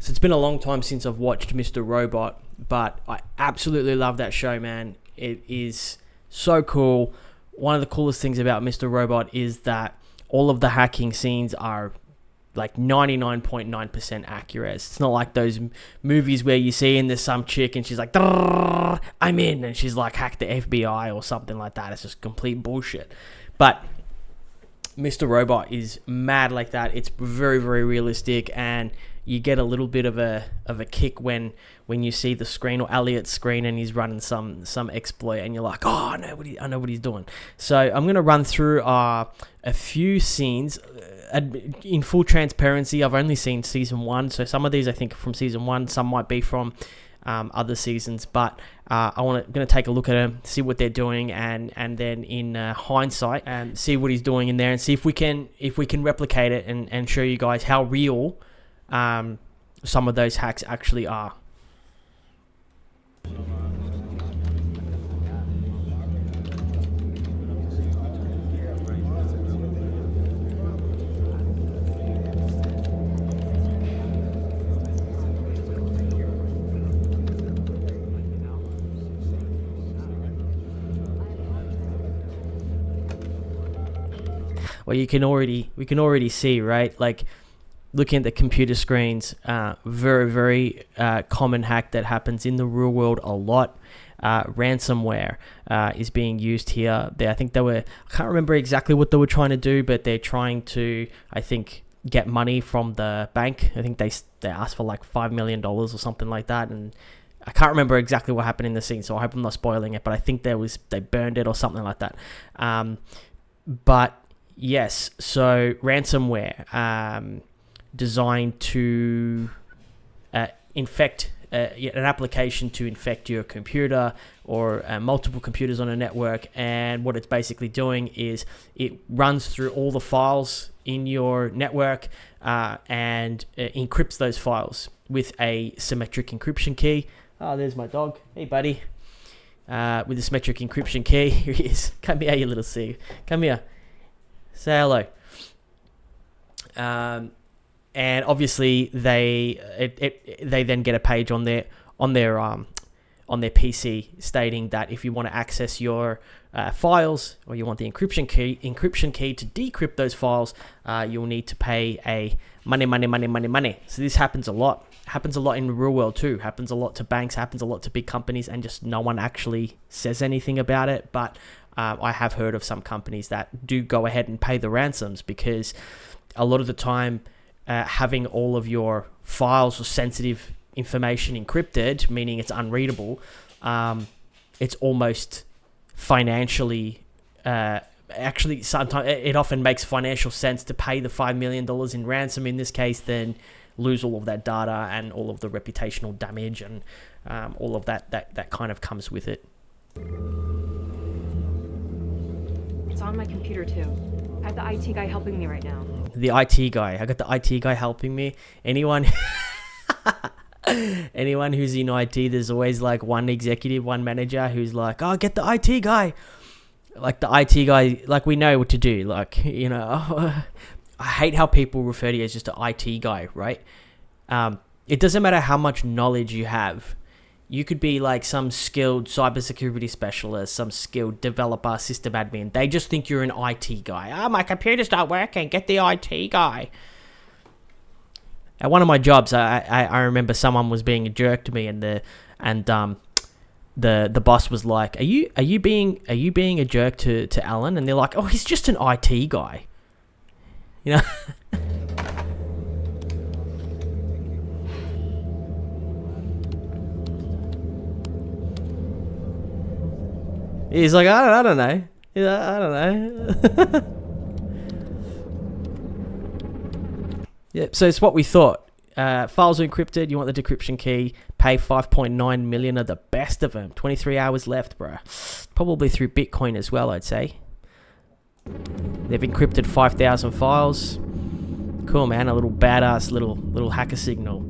So it's been a long time since I've watched Mr. Robot, but I absolutely love that show, man. It is so cool. One of the coolest things about Mr. Robot is that all of the hacking scenes are like 99.9% accurate. It's not like those movies where you see and there's some chick and she's like, I'm in, and she's like hacked the FBI or something like that. It's just complete bullshit. But Mr. Robot is mad like that. It's very, very realistic, and you get a little bit of a kick when you see the screen or Elliot's screen and he's running some exploit, and you're like, oh, I know what he's doing. So I'm gonna run through a few scenes. In full transparency, I've only seen season 1, so some of these I think are from season 1, some might be from other seasons, but I'm going to take a look at them, see what they're doing, and then in hindsight, and see what he's doing in there, and see if we can replicate it and show you guys how real some of those hacks actually are. Well, we can already see, right? Like, looking at the computer screens, very, very common hack that happens in the real world a lot. Ransomware is being used here. I can't remember exactly what they were trying to do, but they're trying to, I think, get money from the bank. I think they asked for like $5 million or something like that, and I can't remember exactly what happened in the scene, so I hope I'm not spoiling it, but I think they burned it or something like that. But yes, so ransomware, designed to infect an application to infect your computer or multiple computers on a network. And what it's basically doing is it runs through all the files in your network and encrypts those files with a symmetric encryption key. Oh, there's my dog. Hey, buddy. With a symmetric encryption key. Here he is. Come here, you little C. Come here. Say hello. And obviously they then get a page on their PC stating that if you want to access your files, or you want the encryption key to decrypt those files, you'll need to pay a money. So this happens a lot. Happens a lot in the real world too. Happens a lot to banks. Happens a lot to big companies, and just no one actually says anything about it. But I have heard of some companies that do go ahead and pay the ransoms, because a lot of the time, having all of your files or sensitive information encrypted, meaning it's unreadable, it's almost financially, actually sometimes it often makes financial sense to pay the $5 million in ransom in this case than lose all of that data and all of the reputational damage and all of that kind of comes with it. It's on my computer too. I have the IT guy helping me right now. The IT guy. I got the IT guy helping me. Anyone who's in IT, there's always like one executive, one manager who's like, oh, get the IT guy. Like the IT guy, like we know what to do. Like, you know, I hate how people refer to you as just an IT guy, right? It doesn't matter how much knowledge you have. You could be like some skilled cybersecurity specialist, some skilled developer, system admin. They just think you're an IT guy. Oh, my computer's not working. Get the IT guy. At one of my jobs, I remember someone was being a jerk to me, and the boss was like, "Are you being a jerk to Alan?" And they're like, "Oh, he's just an IT guy." You know. He's like, I don't know. Yeah, I don't know. Yep, so it's what we thought. Files are encrypted. You want the decryption key. Pay 5.9 million of the best of them. 23 hours left, bruh. Probably through Bitcoin as well, I'd say. They've encrypted 5,000 files. Cool, man. A little badass little hacker signal.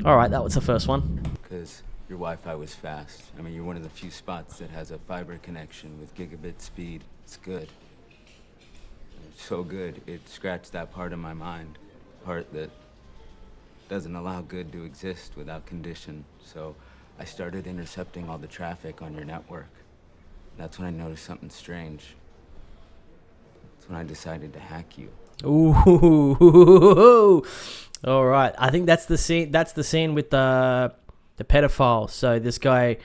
All right, that was the first one. Because your Wi-Fi was fast. I mean, you're one of the few spots that has a fiber connection with gigabit speed. It's good. It's so good, it scratched that part of my mind. Part that doesn't allow good to exist without condition. So I started intercepting all the traffic on your network. That's when I noticed something strange. That's when I decided to hack you. Ooh, all right. I think that's the scene. That's the scene with the pedophile. So this guy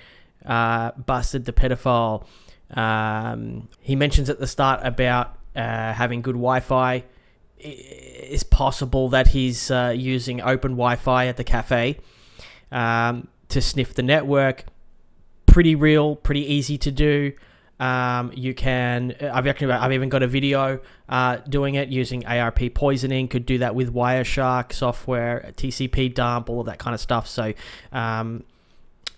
busted the pedophile. He mentions at the start about having good Wi-Fi. It's possible that he's using open Wi-Fi at the cafe to sniff the network. Pretty real, pretty easy to do. You can. I've even got a video doing it using ARP poisoning. Could do that with Wireshark software, TCP dump, all of that kind of stuff. So,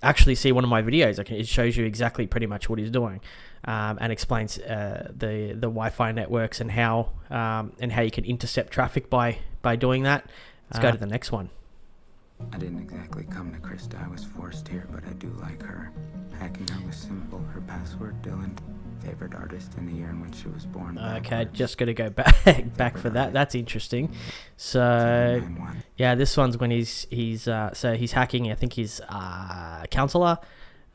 actually, see one of my videos. It shows you exactly pretty much what he's doing, and explains the Wi-Fi networks and how you can intercept traffic by doing that. Let's go to the next one. I didn't exactly come to Krista. I was forced here, but I do like her. Hacking her was simple. Her password, Dylan. Favorite artist in the year in which she was born. Okay, just got to go back for that. That's interesting. So, yeah, this one's when he's hacking. I think he's counselor.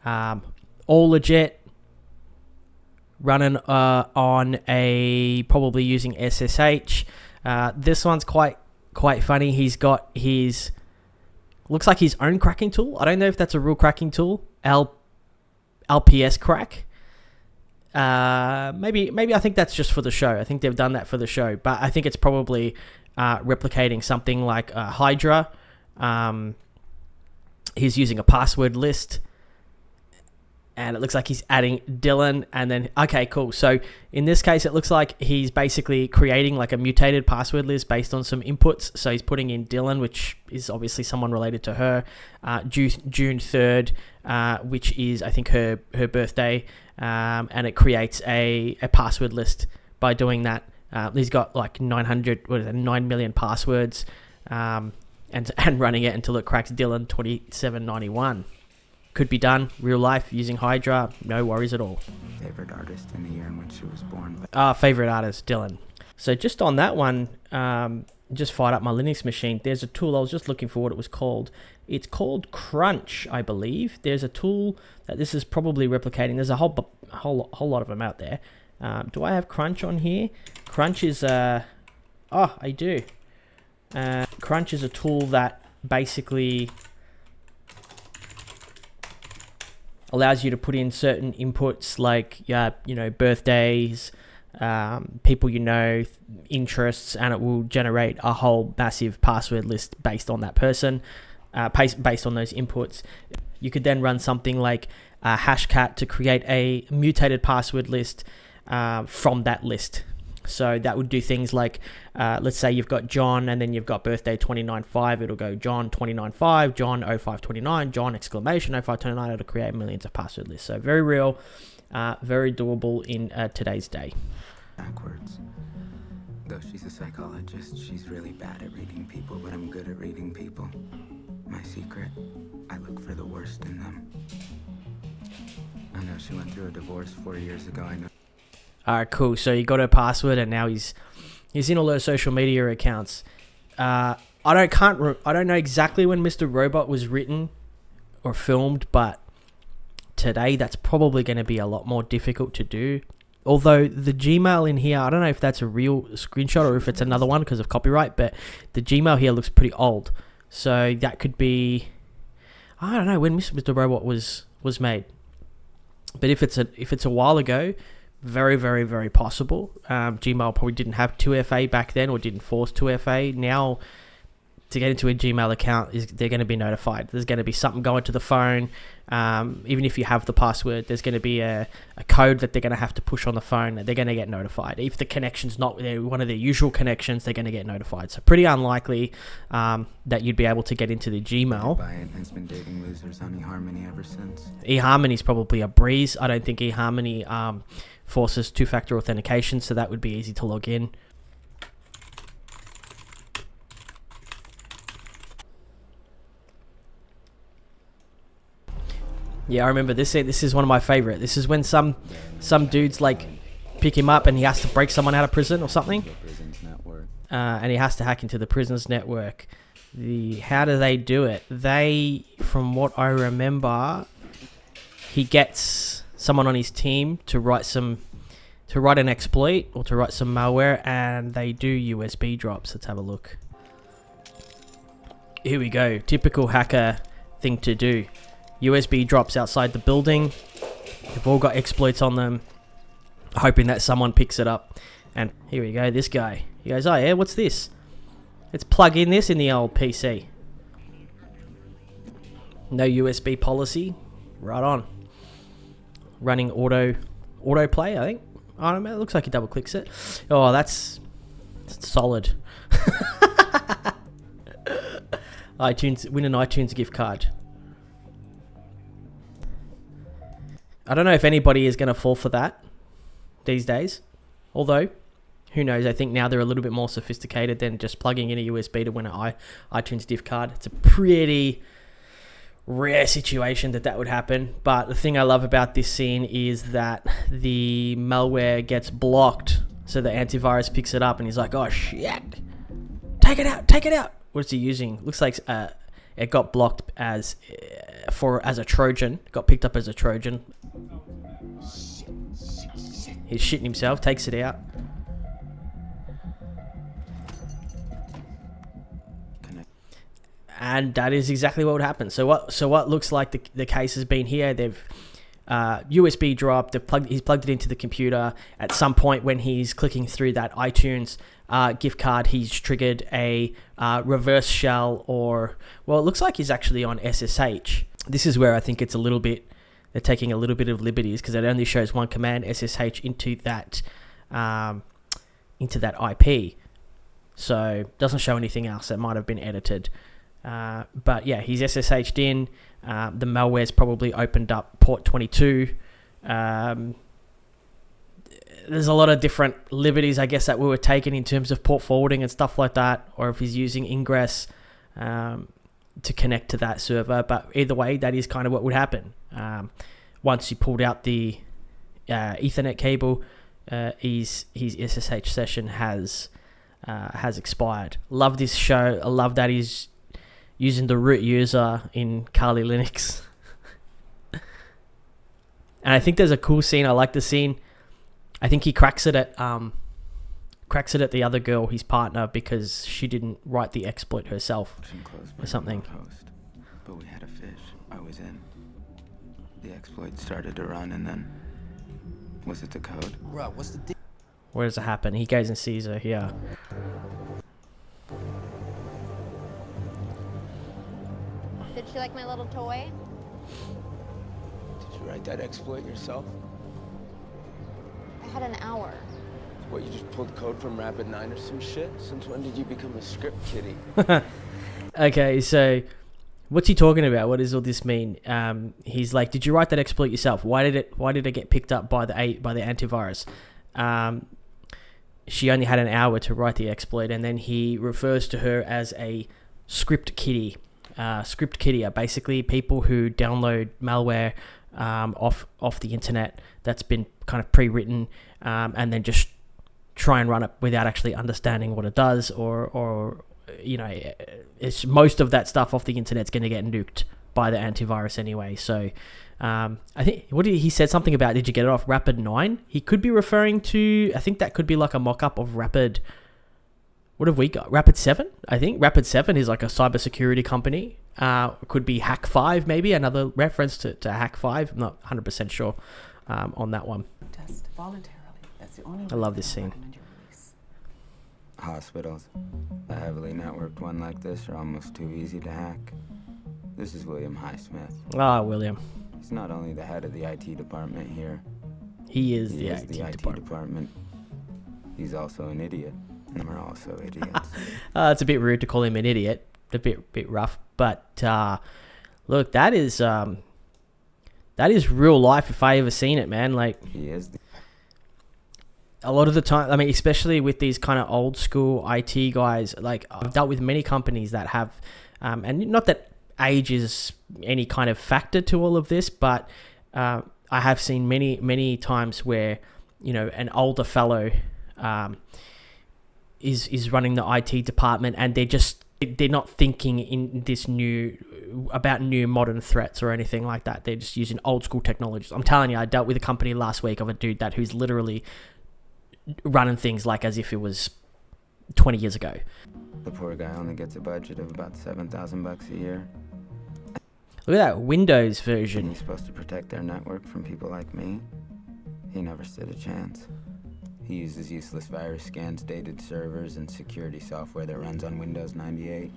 All legit. Running on probably using SSH. This one's quite funny. He's got his. Looks like his own cracking tool. I don't know if that's a real cracking tool. LPS crack. Maybe I think that's just for the show. I think they've done that for the show. But I think it's probably replicating something like Hydra. He's using a password list. And it looks like he's adding Dylan and then... Okay, cool. So in this case, it looks like he's basically creating like a mutated password list based on some inputs. So he's putting in Dylan, which is obviously someone related to her. June 3rd, which is, I think, her birthday. And it creates a password list by doing that. He's got like 9 million passwords and running it until it cracks Dylan 2791. Could be done real life using Hydra, no worries at all. Favorite artist in the year in which she was born. Favorite artist, Dylan. So just on that one, just fired up my Linux machine. There's a tool, I was just looking for what it was called. It's called Crunch, I believe. There's a tool that this is probably replicating. There's a whole lot of them out there. Do I have Crunch on here? Crunch is I do. Crunch is a tool that basically allows you to put in certain inputs like birthdays, people interests, and it will generate a whole massive password list based on that person, based on those inputs. You could then run something like Hashcat to create a mutated password list from that list. So that would do things like, let's say you've got John and then you've got birthday 295. It'll go John 295, John 0529, John exclamation 0529. It'll create millions of password lists. So very real, very doable in today's day. Backwards. Though she's a psychologist, she's really bad at reading people, but I'm good at reading people. My secret, I look for the worst in them. I know she went through a divorce 4 years ago. I know. Alright, cool. So you got her password, and now he's in all her social media accounts. I don't know exactly when Mr. Robot was written or filmed, but today that's probably going to be a lot more difficult to do. Although the Gmail in here, I don't know if that's a real screenshot or if it's another one because of copyright, but the Gmail here looks pretty old. So that could be, I don't know when Mr. Robot was made. But if it's a while ago, very, very, very possible. Gmail probably didn't have 2FA back then or didn't force 2FA. Now, to get into a Gmail account, they're going to be notified. There's going to be something going to the phone. Even if you have the password, there's going to be a code that they're going to have to push on the phone. They're going to get notified. If the connection's not one of their usual connections, they're going to get notified. So pretty unlikely that you'd be able to get into the Gmail. Has been dating losers on eHarmony ever since. eHarmony's probably a breeze. I don't think eHarmony forces two-factor authentication, so that would be easy to log in. Yeah, I remember this. This is one of my favorite. This is when some dudes like pick him up and he has to break someone out of prison or something, and he has to hack into the prison's network. How do they do it? From what I remember, he gets someone on his team to write an exploit or to write some malware, and they do USB drops. Let's have a look. Here we go. Typical hacker thing to do. USB drops outside the building. They've all got exploits on them, hoping that someone picks it up. And here we go. This guy. He goes, "Oh yeah, what's this? Let's plug in this in the old PC." No USB policy. Right on. Running autoplay, I think. I don't know. It looks like he double clicks it. Oh, that's solid. iTunes, win an iTunes gift card. I don't know if anybody is going to fall for that these days. Although, who knows? I think now they're a little bit more sophisticated than just plugging in a USB to win an iTunes gift card. It's a pretty rare situation that would happen. But the thing I love about this scene is that the malware gets blocked. So the antivirus picks it up and he's like, "Oh shit, take it out. What's he using? Looks like it got blocked as a Trojan. Got picked up as a Trojan. He's shitting himself, takes it out. And that is exactly what would happen. So what looks like the case has been here, they've USB dropped, he's plugged it into the computer. At some point when he's clicking through that iTunes gift card, he's triggered a reverse shell, or, well, it looks like he's actually on SSH. This is where I think it's they're taking a little bit of liberties, because it only shows one command, SSH, into that IP. So it doesn't show anything else that might have been edited. But yeah, he's SSH'd in. The malware's probably opened up port 22. There's a lot of different liberties, I guess, that we were taking in terms of port forwarding and stuff like that, or if he's using ingress to connect to that server. But either way, that is kind of what would happen. Once you pulled out the Ethernet cable, his SSH session has expired. Love this show. I love that he's using the root user in Kali Linux. And I think there's a cool scene. I like the scene. I think he cracks it at the other girl, his partner, because she didn't write the exploit herself or something. But we had a fish. I was in. The exploit started to run, and then was it the code? Bro, what's the deal? Where does it happen? He goes and sees her here. Did she like my little toy? Did you write that exploit yourself? I had an hour. What, you just pulled code from Rapid 9 or some shit? Since when did you become a script kiddie? Okay, so what's he talking about? What does all this mean? He's like, "Did you write that exploit yourself? Why did it get picked up by the antivirus?" She only had an hour to write the exploit, and then he refers to her as a script kiddie. Script kiddie are basically people who download malware off the internet that's been kind of pre-written, and then just try and run it without actually understanding what it does, or it's most of that stuff off the internet's going to get nuked by the antivirus anyway. So I think he said something about, did you get it off Rapid 9? He could be referring to, I think that could be like a mock-up of Rapid. What have we got? Rapid 7? I think Rapid 7 is like a cybersecurity company. Could be Hack 5, maybe another reference to Hack 5. I'm not 100% sure on that one. Test voluntarily. That's the only I love this scene. Hospitals. A heavily networked one like this are almost too easy to hack. This is William Highsmith. Ah, William. He's not only the head of the IT department here. He is He the is IT the IT department. department. He's also an idiot. And we're also idiots. It's a bit rude to call him an idiot. A bit rough. But look, that is real life if I ever seen it, man. Like, He is the a lot of the time, I mean, especially with these kind of old school IT guys, like I've dealt with many companies that have, and not that age is any kind of factor to all of this, but I have seen many times where, an older fellow is running the IT department, and they're just They're not thinking in this new modern threats or anything like that. They're just using old school technologies. I'm telling you, I dealt with a company last week of a dude who's literally running things like as if it was 20 years ago. The poor guy only gets a budget of about $7,000 a year. Look at that Windows And version. he's supposed to protect their network from people like me. He never stood a chance. He uses useless virus scans, dated servers, and security software that runs on Windows 98.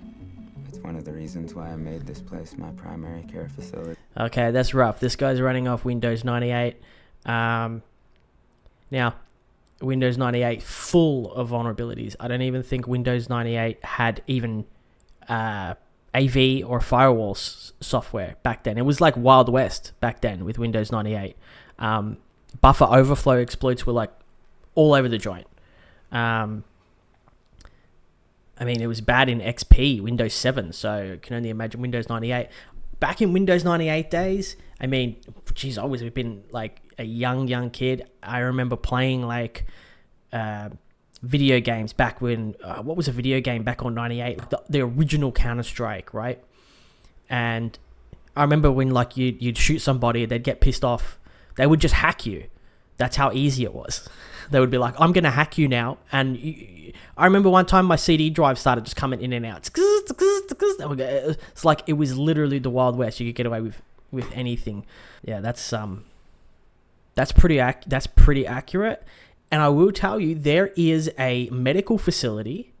It's one of the reasons why I made this place my primary care facility. Okay, that's rough. This guy's running off Windows 98. Now, Windows 98 full of vulnerabilities. I don't even think Windows 98 had even AV or firewall software back then. It was like Wild West back then with Windows 98. Buffer overflow exploits were like all over the joint. I mean, it was bad in XP, Windows 7, so I can only imagine Windows 98. Back in Windows 98 days, I mean, geez, I always been like a young kid. I remember playing like video games back when, what was a video game back on 98? Like the original Counter-Strike, right? And I remember when like you'd shoot somebody, they'd get pissed off. They would just hack you. That's how easy it was. They would be like, I'm going to hack you now. And I remember one time my CD drive started just coming in and out. It's like it was literally the Wild West. You could get away with anything. Yeah, that's pretty accurate. And I will tell you, there is a medical facility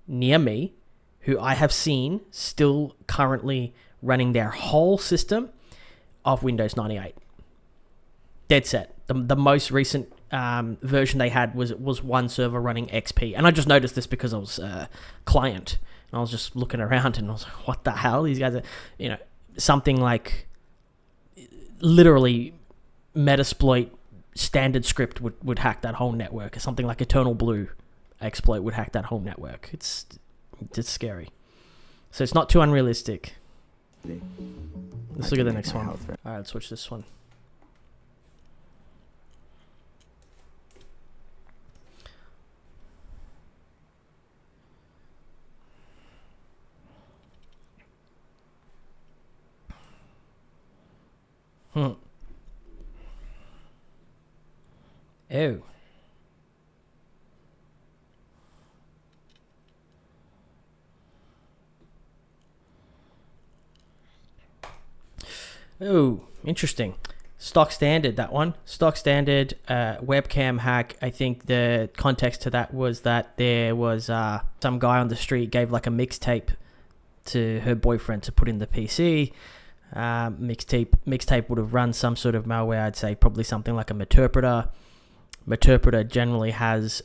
near me who I have seen still currently running their whole system of Windows 98. Dead set. The most recent version they had was one server running XP. And I just noticed this because I was a client. And I was just looking around and I was like, what the hell? These guys are, something like literally Metasploit standard script would hack that whole network. Something like Eternal Blue exploit would hack that whole network. It's scary. So it's not too unrealistic. Let's look at the next one. All right, let's watch this one. Oh. Oh, interesting. Stock standard, that one. Stock standard webcam hack. I think the context to that was that there was some guy on the street gave like a mixtape to her boyfriend to put in the PC. Mixtape would have run some sort of malware. I'd say probably something like a Meterpreter. Meterpreter generally has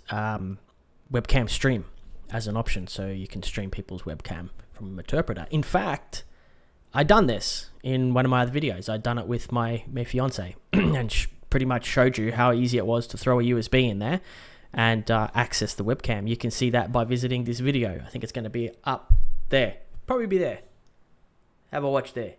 webcam stream as an option, so you can stream people's webcam from a Meterpreter. In fact, I done this in one of my other videos. I'd done it with my fiance and pretty much showed you how easy it was to throw a USB in there and access the webcam. You can see that by visiting this video. I think it's going to be up there. Probably be there. Have a watch there.